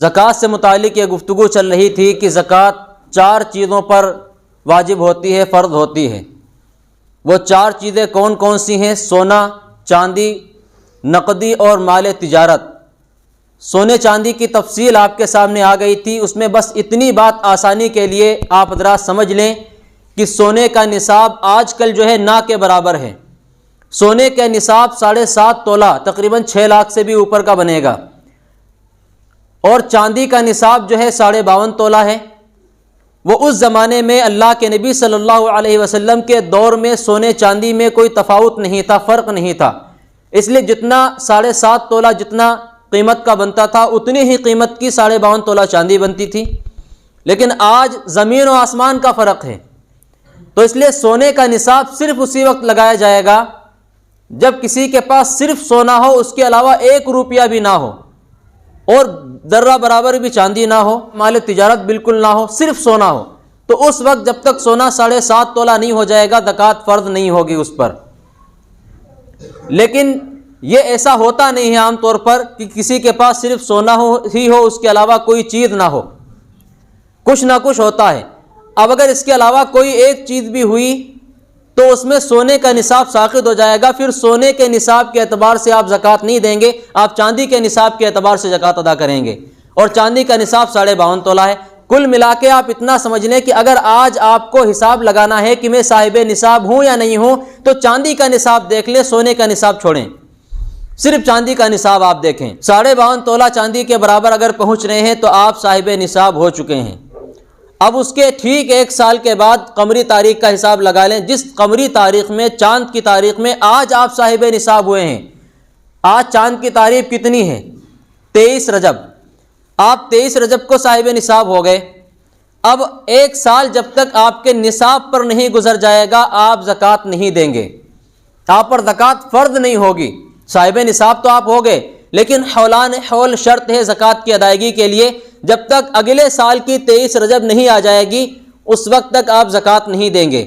زکوٰۃ سے متعلق یہ گفتگو چل رہی تھی کہ زکوٰۃ 4 چیزوں پر واجب ہوتی ہے، فرض ہوتی ہے۔ وہ 4 چیزیں کون کون سی ہیں؟ سونا، چاندی، نقدی اور مال تجارت۔ سونے چاندی کی تفصیل آپ کے سامنے آ گئی تھی، اس میں بس اتنی بات آسانی کے لیے آپ حضرات سمجھ لیں کہ سونے کا نصاب آج کل جو ہے نا کے برابر ہے۔ سونے کا نصاب 7.5 تولہ تقریباً 6 لاکھ سے بھی اوپر کا بنے گا، اور چاندی کا نصاب جو ہے 52.5 تولہ ہے۔ وہ اس زمانے میں اللہ کے نبی صلی اللہ علیہ وسلم کے دور میں سونے چاندی میں کوئی تفاوت نہیں تھا، فرق نہیں تھا، اس لیے جتنا 7.5 تولہ جتنا قیمت کا بنتا تھا اتنی ہی قیمت کی 52.5 تولہ چاندی بنتی تھی۔ لیکن آج زمین و آسمان کا فرق ہے، تو اس لیے سونے کا نصاب صرف اسی وقت لگایا جائے گا جب کسی کے پاس صرف سونا ہو، اس کے علاوہ 1 روپیہ بھی نہ ہو، اور ذرہ برابر بھی چاندی نہ ہو، مال تجارت بالکل نہ ہو، صرف سونا ہو۔ تو اس وقت جب تک سونا 7.5 تولہ نہیں ہو جائے گا زکوٰۃ فرض نہیں ہوگی اس پر۔ لیکن یہ ایسا ہوتا نہیں ہے عام طور پر کہ کسی کے پاس صرف سونا ہی ہو، اس کے علاوہ کوئی چیز نہ ہو، کچھ نہ کچھ ہوتا ہے۔ اب اگر اس کے علاوہ کوئی ایک چیز بھی ہوئی تو اس میں سونے کا نصاب ساقط ہو جائے گا، پھر سونے کے نصاب کے اعتبار سے آپ زکوٰۃ نہیں دیں گے، آپ چاندی کے نصاب کے اعتبار سے زکوٰۃ ادا کریں گے، اور چاندی کا نصاب 52.5 تولہ ہے۔ کل ملا کے آپ اتنا سمجھ لیں کہ اگر آج آپ کو حساب لگانا ہے کہ میں صاحب نصاب ہوں یا نہیں ہوں، تو چاندی کا نصاب دیکھ لیں، سونے کا نصاب چھوڑیں، صرف چاندی کا نصاب آپ دیکھیں۔ 52.5 تولہ چاندی کے برابر اگر پہنچ رہے ہیں تو آپ صاحب نصاب ہو چکے ہیں۔ اب اس کے ٹھیک 1 سال کے بعد قمری تاریخ کا حساب لگا لیں، جس قمری تاریخ میں، چاند کی تاریخ میں آج آپ صاحب نصاب ہوئے ہیں۔ آج چاند کی تاریخ کتنی ہے؟ 23 رجب۔ آپ 23 رجب کو صاحب نصاب ہو گئے۔ اب 1 سال جب تک آپ کے نصاب پر نہیں گزر جائے گا آپ زکوٰۃ نہیں دیں گے، آپ پر زکوٰۃ فرض نہیں ہوگی۔ صاحب نصاب تو آپ ہو گئے، لیکن حولان حول شرط ہے زکوٰۃ کی ادائیگی کے لیے، جب تک اگلے سال کی 23 رجب نہیں آ جائے گی اس وقت تک آپ زکوٰۃ نہیں دیں گے۔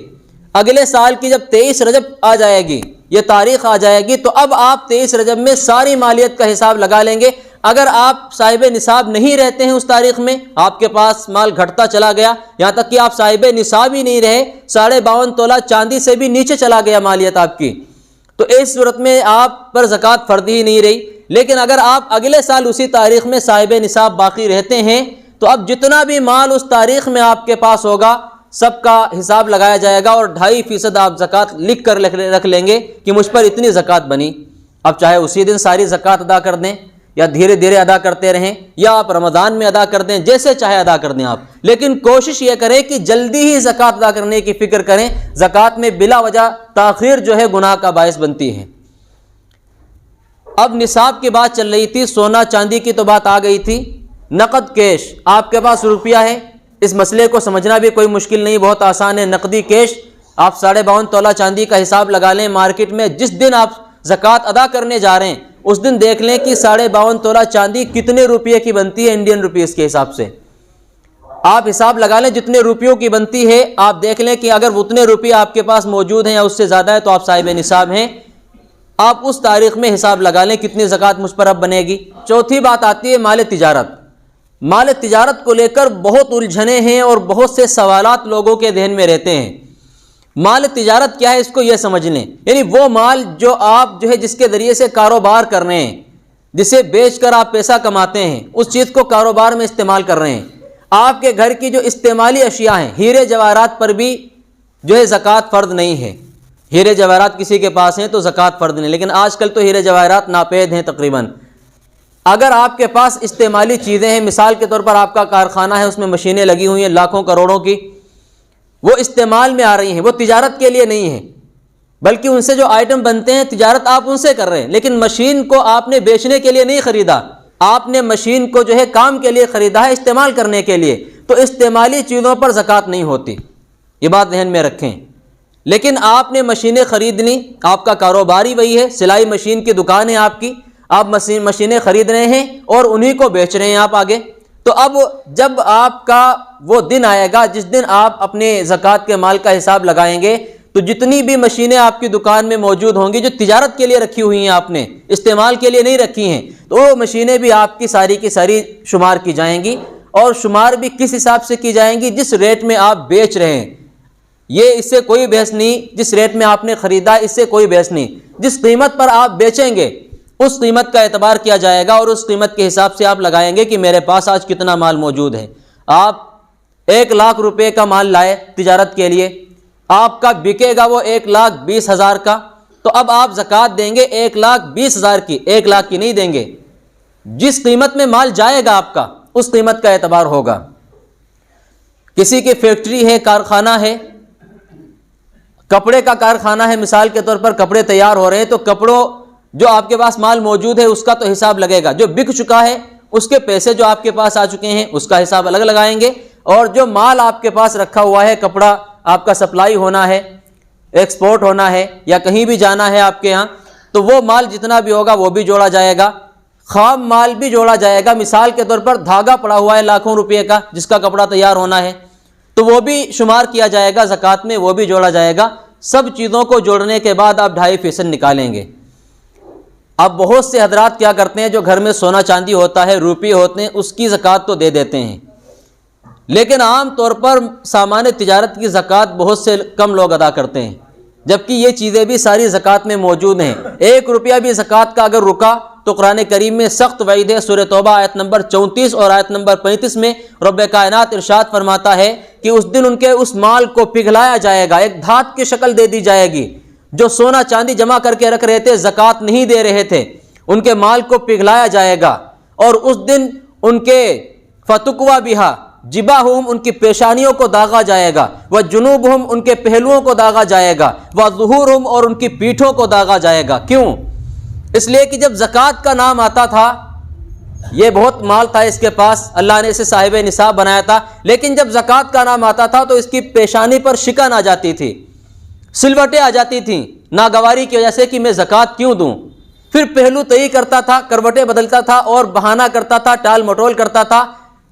اگلے سال کی جب 23 رجب آ جائے گی، یہ تاریخ آ جائے گی، تو اب آپ 23 رجب میں ساری مالیت کا حساب لگا لیں گے۔ اگر آپ صاحب نصاب نہیں رہتے ہیں اس تاریخ میں، آپ کے پاس مال گھٹتا چلا گیا، یہاں تک کہ آپ صاحب نصاب ہی نہیں رہے، 52.5 تولہ چاندی سے بھی نیچے چلا گیا مالیت آپ کی، تو اس صورت میں آپ پر زکوٰۃ فرض ہی نہیں رہی۔ لیکن اگر آپ اگلے سال اسی تاریخ میں صاحب نصاب باقی رہتے ہیں تو اب جتنا بھی مال اس تاریخ میں آپ کے پاس ہوگا سب کا حساب لگایا جائے گا، اور 2.5% آپ زکوٰۃ لکھ کر رکھ لیں گے کہ مجھ پر اتنی زکوٰۃ بنی۔ اب چاہے اسی دن ساری زکوٰۃ ادا کر دیں، یا دھیرے دھیرے ادا کرتے رہیں، یا آپ رمضان میں ادا کر دیں، جیسے چاہے ادا کر دیں آپ، لیکن کوشش یہ کریں کہ جلدی ہی زکوٰۃ ادا کرنے کی فکر کریں۔ زکوٰۃ میں بلا وجہ تاخیر جو ہے گناہ کا باعث بنتی ہے۔ اب نصاب کی بات چل رہی تھی، سونا چاندی کی تو بات آ گئی تھی۔ نقد کیش، آپ کے پاس روپیہ ہے، اس مسئلے کو سمجھنا بھی کوئی مشکل نہیں، بہت آسان ہے۔ نقدی کیش، آپ 52.5 تولہ چاندی کا حساب لگا لیں مارکیٹ میں، جس دن آپ زکوٰۃ ادا کرنے جا رہے ہیں اس دن دیکھ لیں کہ 52.5 تولہ چاندی کتنے روپیے کی بنتی ہے انڈین روپیز کے حساب سے۔ آپ حساب لگا لیں جتنے روپیوں کی بنتی ہے، آپ دیکھ لیں کہ اگر اتنے روپیے آپ کے پاس موجود ہیں یا اس سے زیادہ ہے تو آپ صاحب نصاب ہیں۔ آپ اس تاریخ میں حساب لگا لیں کتنی زکوٰۃ مجھ پر اب بنے گی۔ چوتھی بات آتی ہے مال تجارت۔ مال تجارت کو لے کر بہت الجھنیں ہیں اور بہت سے سوالات لوگوں کے ذہن میں رہتے ہیں۔ مال تجارت کیا ہے اس کو یہ سمجھ لیں، یعنی وہ مال جو آپ جس کے ذریعے سے کاروبار کر رہے ہیں، جسے بیچ کر آپ پیسہ کماتے ہیں، اس چیز کو کاروبار میں استعمال کر رہے ہیں۔ آپ کے گھر کی جو استعمالی اشیاء ہیں، ہیرے جواہرات پر بھی زکوٰۃ فرض نہیں ہے۔ ہیرے جواہرات کسی کے پاس ہیں تو زکوٰۃ فرض نہیں، لیکن آج کل تو ہیرے جواہرات ناپید ہیں تقریباً۔ اگر آپ کے پاس استعمالی چیزیں ہیں، مثال کے طور پر آپ کا کارخانہ ہے، اس میں مشینیں لگی ہوئی ہیں لاکھوں کروڑوں کی، وہ استعمال میں آ رہی ہیں، وہ تجارت کے لیے نہیں ہیں، بلکہ ان سے جو آئٹم بنتے ہیں تجارت آپ ان سے کر رہے ہیں، لیکن مشین کو آپ نے بیچنے کے لیے نہیں خریدا، آپ نے مشین کو کام کے لیے خریدا ہے، استعمال کرنے کے لیے، تو استعمالی چیزوں پر زکوٰۃ نہیں ہوتی، یہ بات ذہن میں رکھیں۔ لیکن آپ نے مشینیں خرید لیں، آپ کا کاروبار ہی وہی ہے، سلائی مشین کی دکان ہے آپ کی، آپ مشینیں خرید رہے ہیں اور انہی کو بیچ رہے ہیں آپ آگے، تو اب جب آپ کا وہ دن آئے گا جس دن آپ اپنے زکوٰۃ کے مال کا حساب لگائیں گے تو جتنی بھی مشینیں آپ کی دکان میں موجود ہوں گی جو تجارت کے لیے رکھی ہوئی ہیں، آپ نے استعمال کے لیے نہیں رکھی ہیں، تو وہ مشینیں بھی آپ کی ساری شمار کی جائیں گی، اور شمار بھی کس حساب سے کی جائیں گی؟ جس ریٹ میں آپ بیچ رہے ہیں، یہ اس سے کوئی بحث نہیں، جس ریٹ میں آپ نے خریدا اس سے کوئی بحث نہیں، جس قیمت پر آپ بیچیں گے اس قیمت کا اعتبار کیا جائے گا، اور اس قیمت کے حساب سے آپ لگائیں گے کہ میرے پاس آج کتنا مال موجود ہے۔ آپ 1,00,000 روپے کا مال لائے تجارت کے لیے، آپ کا بکے گا وہ 1,20,000 کا، تو اب آپ زکوٰۃ دیں گے 1,20,000 کی، 1,00,000 کی نہیں دیں گے۔ جس قیمت میں مال جائے گا آپ کا اس قیمت کا اعتبار ہوگا۔ کسی کی فیکٹری ہے، کارخانہ ہے، کپڑے کا کارخانہ ہے، مثال کے طور پر کپڑے تیار ہو رہے ہیں، تو کپڑوں جو آپ کے پاس مال موجود ہے اس کا تو حساب لگے گا، جو بک چکا ہے اس کے پیسے جو آپ کے پاس آ چکے ہیں اس کا حساب الگ لگائیں گے، اور جو مال آپ کے پاس رکھا ہوا ہے، کپڑا آپ کا سپلائی ہونا ہے، ایکسپورٹ ہونا ہے، یا کہیں بھی جانا ہے آپ کے ہاں، تو وہ مال جتنا بھی ہوگا وہ بھی جوڑا جائے گا، خام مال بھی جوڑا جائے گا۔ مثال کے طور پر دھاگا پڑا ہوا ہے لاکھوں روپے کا جس کا کپڑا تیار ہونا ہے، تو وہ بھی شمار کیا جائے گا زکوٰۃ میں، وہ بھی جوڑا جائے گا۔ سب چیزوں کو جوڑنے کے بعد آپ 2.5% نکالیں گے۔ اب بہت سے حضرات کیا کرتے ہیں، جو گھر میں سونا چاندی ہوتا ہے، روپے ہوتے ہیں، اس کی زکوٰۃ تو دے دیتے ہیں، لیکن عام طور پر سامان تجارت کی زکوٰۃ بہت سے کم لوگ ادا کرتے ہیں، جبکہ یہ چیزیں بھی ساری زکوٰۃ میں موجود ہیں۔ 1 روپیہ بھی زکوٰۃ کا اگر رکا تو قرآن کریم میں سخت وعید ہے۔ سورہ توبہ آیت نمبر 34 اور آیت نمبر 35 میں رب کائنات ارشاد فرماتا ہے کہ اس دن ان کے اس مال کو پگھلایا جائے گا، ایک دھات کی شکل دے دی جائے گی۔ جو سونا چاندی جمع کر کے رکھ رہے تھے، زکوٰۃ نہیں دے رہے تھے، ان کے مال کو پگھلایا جائے گا، اور اس دن ان کے فتقوا بہا جباہم، ان کی پیشانیوں کو داغا جائے گا، وجنوبہم، ان کے پہلوؤں کو داغا جائے گا، وظہورہم، اور ان کی پیٹھوں کو داغا جائے گا۔ کیوں؟ اس لیے کہ جب زکوٰۃ کا نام آتا تھا، یہ بہت مال تھا اس کے پاس، اللہ نے اسے صاحب نصاب بنایا تھا، لیکن جب زکوٰۃ کا نام آتا تھا تو اس کی پیشانی پر شکن آ جاتی تھی، سلوٹیں آ جاتی تھیں ناگواری کی وجہ سے کہ میں زکوٰۃ کیوں دوں۔ پھر پہلو طئی کرتا تھا، کروٹیں بدلتا تھا اور بہانہ کرتا تھا، ٹال مٹول کرتا تھا،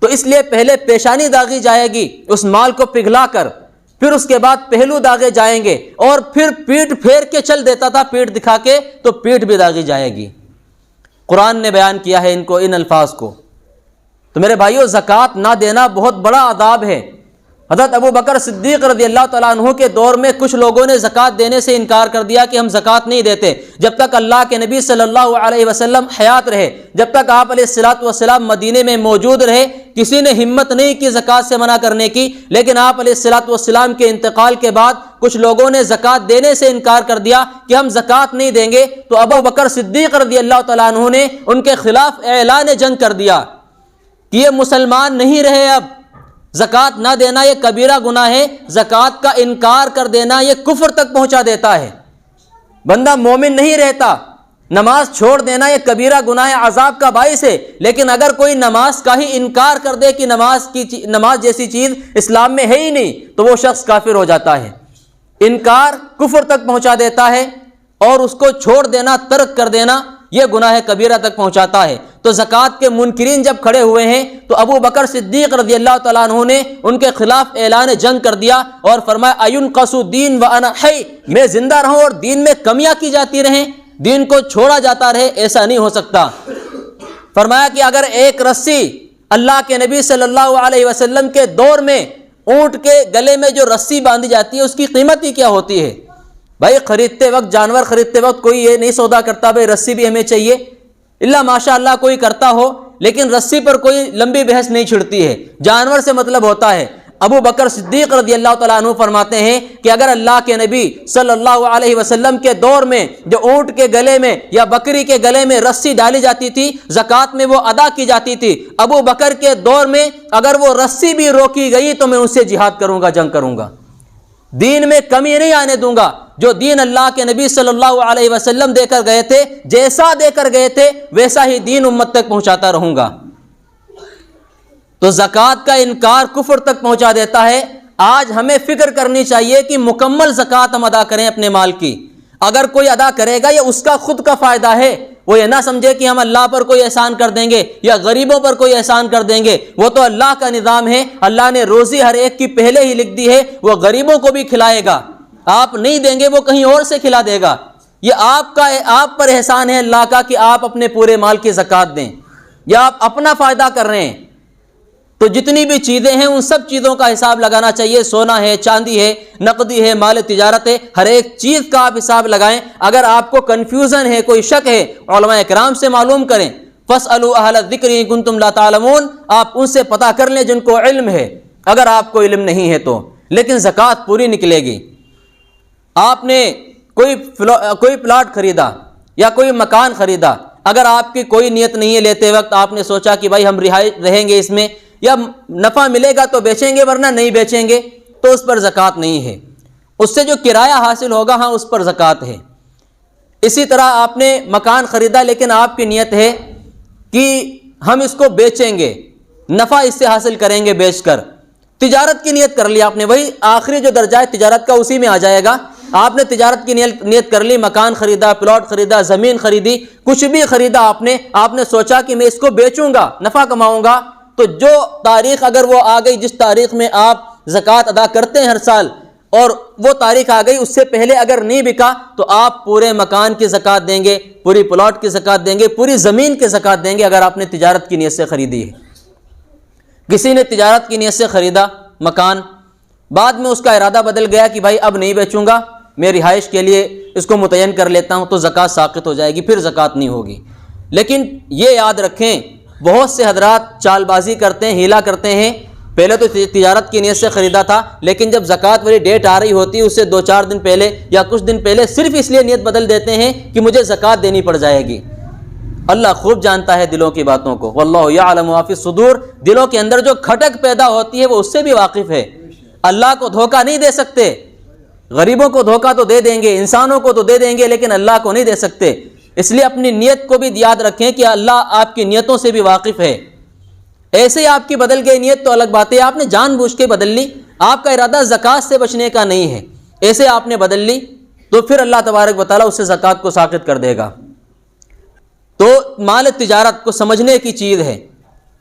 تو اس لیے پہلے پیشانی داغی جائے گی اس مال کو پگھلا کر، پھر اس کے بعد پہلو داغے جائیں گے، اور پھر پیٹھ پھیر کے چل دیتا تھا، پیٹھ دکھا کے، تو پیٹھ بھی داغی جائے گی۔ قرآن نے بیان کیا ہے ان کو، ان الفاظ کو۔ تو میرے بھائیو، زکوٰۃ نہ دینا بہت بڑا عذاب ہے۔ حضرت ابو بکر صدیق رضی اللہ تعالیٰ عنہ کے دور میں کچھ لوگوں نے زکوٰۃ دینے سے انکار کر دیا کہ ہم زکوٰۃ نہیں دیتے، جب تک اللہ کے نبی صلی اللہ علیہ وسلم حیات رہے، جب تک آپ علیہ الصلوۃ والسلام مدینے میں موجود رہے، کسی نے ہمت نہیں کی زکوٰۃ سے منع کرنے کی، لیکن آپ علیہ الصلوۃ والسلام کے انتقال کے بعد کچھ لوگوں نے زکوٰۃ دینے سے انکار کر دیا کہ ہم زکوٰۃ نہیں دیں گے، تو ابو بکر صدیق رضی اللہ تعالیٰ عنہ نے ان کے خلاف اعلان جنگ کر دیا کہ یہ مسلمان نہیں رہے، اب زکوٰۃ نہ دینا یہ کبیرہ گناہ ہے، زکوٰۃ کا انکار کر دینا یہ کفر تک پہنچا دیتا ہے، بندہ مومن نہیں رہتا۔ نماز چھوڑ دینا یہ کبیرہ گناہ ہے، عذاب کا باعث ہے، لیکن اگر کوئی نماز کا ہی انکار کر دے کہ نماز جیسی چیز اسلام میں ہے ہی نہیں، تو وہ شخص کافر ہو جاتا ہے۔ انکار کفر تک پہنچا دیتا ہے، اور اس کو چھوڑ دینا، ترک کر دینا، یہ گناہ کبیرہ تک پہنچاتا ہے۔ تو زکوٰۃ کے منکرین جب کھڑے ہوئے ہیں تو ابو بکر صدیق رضی اللہ تعالیٰ عنہ نے ان کے خلاف اعلان جنگ کر دیا اور فرمایا اَيُنْقَصُ دین وَأَنَا حَيٌّ، میں زندہ رہوں اور دین میں کمیاں کی جاتی رہیں، دین کو چھوڑا جاتا رہے، ایسا نہیں ہو سکتا۔ فرمایا کہ اگر ایک رسی اللہ کے نبی صلی اللہ علیہ وسلم کے دور میں اونٹ کے گلے میں جو رسی باندھی جاتی ہے اس کی قیمت ہی کیا ہوتی ہے؟ بھائی خریدتے وقت، جانور خریدتے وقت کوئی یہ نہیں سودا کرتا بھائی رسی بھی ہمیں چاہیے، اللہ ماشاء اللہ کوئی کرتا ہو، لیکن رسی پر کوئی لمبی بحث نہیں چھڑتی ہے، جانور سے مطلب ہوتا ہے۔ ابو بکر صدیق رضی اللہ تعالیٰ عنہ فرماتے ہیں کہ اگر اللہ کے نبی صلی اللہ علیہ وسلم کے دور میں جو اونٹ کے گلے میں یا بکری کے گلے میں رسی ڈالی جاتی تھی، زکوٰۃ میں وہ ادا کی جاتی تھی، ابو بکر کے دور میں اگر وہ رسی بھی روکی گئی تو میں ان سے جہاد کروں گا، جنگ کروں گا، دین میں کمی نہیں آنے دوں گا۔ جو دین اللہ کے نبی صلی اللہ علیہ وسلم دے کر گئے تھے، جیسا دے کر گئے تھے ویسا ہی دین امت تک پہنچاتا رہوں گا۔ تو زکوٰۃ کا انکار کفر تک پہنچا دیتا ہے۔ آج ہمیں فکر کرنی چاہیے کہ مکمل زکوٰۃ ہم ادا کریں اپنے مال کی۔ اگر کوئی ادا کرے گا یہ اس کا خود کا فائدہ ہے، وہ یہ نہ سمجھے کہ ہم اللہ پر کوئی احسان کر دیں گے یا غریبوں پر کوئی احسان کر دیں گے، وہ تو اللہ کا نظام ہے، اللہ نے روزی ہر ایک کی پہلے ہی لکھ دی ہے، وہ غریبوں کو بھی کھلائے گا، آپ نہیں دیں گے وہ کہیں اور سے کھلا دے گا. یہ آپ پر احسان ہے اللہ کا کہ آپ اپنے پورے مال کی زکوٰۃ دیں. یا آپ اپنا فائدہ کر رہے ہیں تو جتنی بھی چیزیں ہیں ان سب چیزوں کا حساب لگانا چاہیے. سونا ہے، چاندی ہے، نقدی ہے، مال تجارت ہے، ہر ایک چیز کا آپ حساب لگائیں. اگر آپ کو کنفیوژن ہے، کوئی شک ہے، علماء کرام سے معلوم کریں. فاسألوا اہل الذکر ان کنتم لا تعلمون. آپ ان سے پتہ کر لیں جن کو علم ہے، اگر آپ کو علم نہیں ہے تو. لیکن زکوٰۃ پوری نکلے گی. آپ نے کوئی پلاٹ خریدا یا کوئی مکان خریدا، اگر آپ کی کوئی نیت نہیں ہے لیتے وقت، آپ نے سوچا کہ بھائی ہم رہیں گے اس میں یا نفع ملے گا تو بیچیں گے ورنہ نہیں بیچیں گے، تو اس پر زکوٰۃ نہیں ہے. اس سے جو کرایہ حاصل ہوگا ہاں اس پر زکوٰۃ ہے. اسی طرح آپ نے مکان خریدا لیکن آپ کی نیت ہے کہ ہم اس کو بیچیں گے، نفع اس سے حاصل کریں گے بیچ کر. تجارت کی نیت کر لی آپ نے، وہی آخری جو درجہ ہے تجارت کا اسی میں آ جائے گا. آپ نے تجارت کی نیت کر لی، مکان خریدا، پلاٹ خریدا، زمین خریدی، کچھ بھی خریدا آپ نے سوچا کہ میں اس کو بیچوں گا، نفع کماؤں گا. تو جو تاریخ اگر وہ آ گئی جس تاریخ میں آپ زکوٰۃ ادا کرتے ہیں ہر سال، اور وہ تاریخ آ گئی اس سے پہلے اگر نہیں بکا تو آپ پورے مکان کی زکوٰۃ دیں گے، پوری پلاٹ کی زکوٰۃ دیں گے، پوری زمین کی زکوٰۃ دیں گے اگر آپ نے تجارت کی نیت سے خریدی ہے. کسی نے تجارت کی نیت سے خریدا مکان، بعد میں اس کا ارادہ بدل گیا کہ بھائی اب نہیں بیچوں گا، میں رہائش کے لیے اس کو متعین کر لیتا ہوں، تو زکوٰۃ ساقط ہو جائے گی، پھر زکوٰۃ نہیں ہوگی. لیکن یہ یاد رکھیں، بہت سے حضرات چال بازی کرتے ہیں، ہیلا کرتے ہیں. پہلے تو تجارت کی نیت سے خریدا تھا، لیکن جب زکوٰۃ والی ڈیٹ آ رہی ہوتی ہے اس سے 2-4 دن پہلے یا کچھ دن پہلے صرف اس لیے نیت بدل دیتے ہیں کہ مجھے زکوٰۃ دینی پڑ جائے گی. اللہ خوب جانتا ہے دلوں کی باتوں کو. واللہ یعلم ما فی الصدور. دلوں کے اندر جو کھٹک پیدا ہوتی ہے وہ اس سے بھی واقف ہے. اللہ کو دھوکہ نہیں دے سکتے. غریبوں کو دھوکہ تو دے دیں گے، انسانوں کو تو دے دیں گے، لیکن اللہ کو نہیں دے سکتے. اس لیے اپنی نیت کو بھی یاد رکھیں کہ اللہ آپ کی نیتوں سے بھی واقف ہے. ایسے ہی آپ کی بدل گئی نیت تو الگ بات ہے، آپ نے جان بوجھ کے بدل لی، آپ کا ارادہ زکوٰۃ سے بچنے کا نہیں ہے، ایسے آپ نے بدل لی تو پھر اللہ تبارک و تعالیٰ اس سے زکوٰۃ کو ساقط کر دے گا. تو مال تجارت کو سمجھنے کی چیز ہے.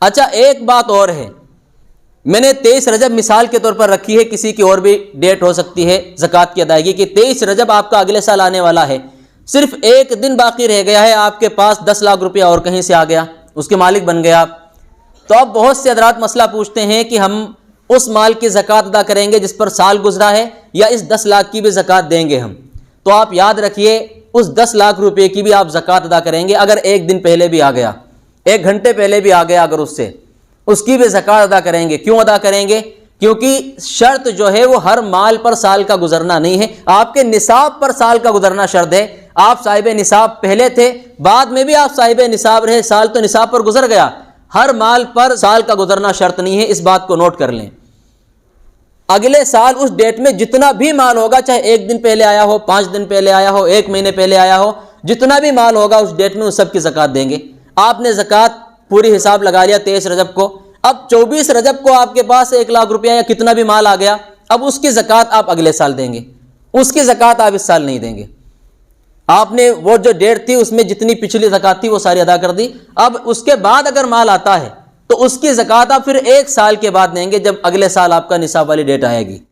اچھا ایک بات اور ہے، میں نے 23 رجب مثال کے طور پر رکھی ہے، کسی کی اور بھی ڈیٹ ہو سکتی ہے زکوٰۃ کی ادائیگی کی. 23 رجب آپ کا اگلے سال آنے والا ہے، صرف ایک دن باقی رہ گیا ہے، آپ کے پاس 10 لاکھ روپیہ اور کہیں سے آ گیا، اس کے مالک بن گیا آپ. تو اب بہت سے حضرات مسئلہ پوچھتے ہیں کہ ہم اس مال کی زکوٰۃ ادا کریں گے جس پر سال گزرا ہے یا اس 10 لاکھ کی بھی زکوٰۃ دیں گے ہم. تو آپ یاد رکھیے اس 10 لاکھ روپے کی بھی آپ زکوٰۃ ادا کریں گے. اگر ایک دن پہلے بھی آ گیا، 1 گھنٹے پہلے بھی آ گیا، اگر اس کی بھی زکوٰۃ ادا کریں گے. کیوں ادا کریں گے؟ کیونکہ شرط جو ہے وہ ہر مال پر سال کا گزرنا نہیں ہے، آپ کے نصاب پر سال کا گزرنا شرط ہے. آپ صاحب نصاب پہلے تھے، بعد میں بھی آپ صاحب نصاب رہے، سال تو نصاب پر گزر گیا، ہر مال پر سال کا گزرنا شرط نہیں ہے. اس بات کو نوٹ کر لیں. اگلے سال اس ڈیٹ میں جتنا بھی مال ہوگا، چاہے 1 دن پہلے آیا ہو، 5 دن پہلے آیا ہو، 1 مہینے پہلے آیا ہو، جتنا بھی مال ہوگا اس ڈیٹ میں اس سب کی زکوٰۃ دیں گے. آپ نے زکوٰۃ پوری حساب لگا لیا 23 رجب کو، اب 24 رجب کو آپ کے پاس 1 لاکھ روپیہ یا کتنا بھی مال آ گیا، اب اس کی زکوٰۃ آپ اگلے سال دیں گے، اس کی زکوٰۃ آپ اس سال نہیں دیں گے. آپ نے وہ جو ڈیٹ تھی اس میں جتنی پچھلی زکوٰۃ تھی وہ ساری ادا کر دی. اب اس کے بعد اگر مال آتا ہے تو اس کی زکوٰۃ آپ پھر 1 سال کے بعد دیں گے، جب اگلے سال آپ کا نصاب والی ڈیٹ آئے گی.